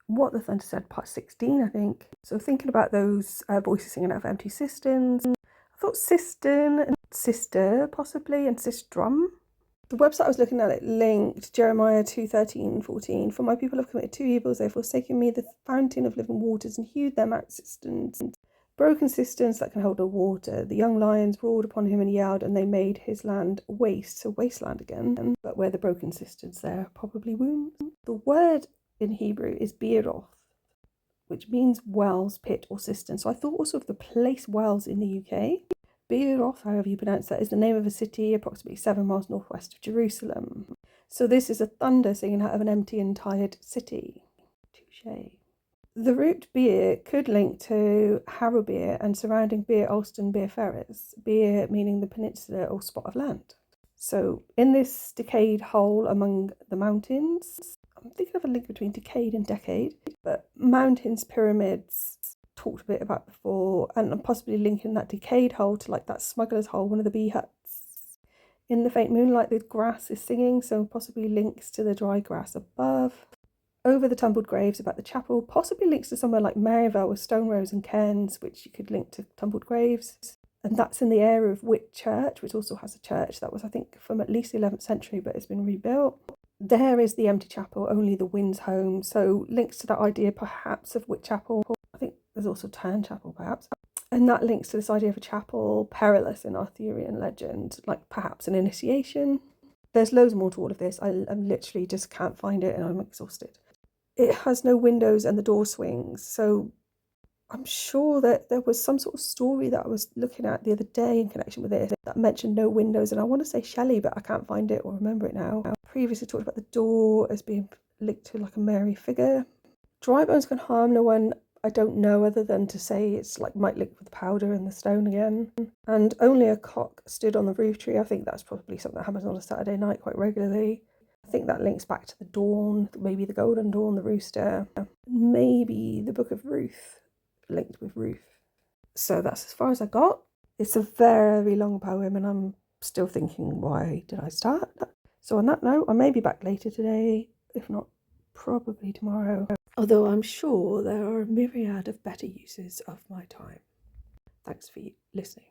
What the Thunder Said, part 16, I think. So thinking about those voices singing out of empty cisterns, I thought cistern and sister, possibly, and sistrum. The website I was looking at, it linked Jeremiah 2:13-14. For my people have committed two evils, they have forsaken me, the fountain of living waters, and hewed them out cisterns, broken cisterns that can hold no water. The young lions roared upon him and yelled, and they made his land waste, so wasteland again. But where the broken cisterns, there are probably wombs. The word in Hebrew is Beeroth, which means wells, pit, or cistern. So I thought also of the place Wells in the UK. Beeroth, however you pronounce that, is the name of a city approximately 7 miles northwest of Jerusalem. So this is a thunder singing out of an empty and tired city. Touché. The root Beer could link to Harrowbeer and surrounding Beer Alston, Beer Ferris. Beer meaning the peninsula or spot of land. So in this decayed hole among the mountains, I'm thinking of a link between decayed and decade, but mountains, pyramids, talked a bit about before, and possibly linking that decayed hole to like that smuggler's hole, one of the bee huts. In the faint moonlight, the grass is singing, so possibly links to the dry grass above. Over the tumbled graves about the chapel, possibly links to somewhere like Maryvale with stone rows and cairns, which you could link to tumbled graves. And that's in the area of Whitchurch, which also has a church that was, I think, from at least the 11th century, but it's been rebuilt. There is the empty chapel, only the wind's home. So links to that idea perhaps of Whitchapel. I think there's also Turn Chapel, perhaps. And that links to this idea of a chapel, perilous in Arthurian legend, like perhaps an initiation. There's loads more to all of this. I literally just can't find it and I'm exhausted. It has no windows and the door swings, so I'm sure that there was some sort of story that I was looking at the other day in connection with it that mentioned no windows, and I want to say Shelley, but I can't find it or remember it now. I previously talked about the door as being linked to like a Mary figure. Dry bones can harm no one. I don't know other than to say it's like might link with the powder and the stone again. And only a cock stood on the roof tree. I think that's probably something that happens on a Saturday night quite regularly. I think that links back to the dawn, maybe the golden dawn, the rooster, maybe the Book of Ruth, linked with Ruth. So that's as far as I got. It's a very long poem and I'm still thinking, why did I start? So on that note, I may be back later today, if not probably tomorrow, although I'm sure there are a myriad of better uses of my time. Thanks for listening.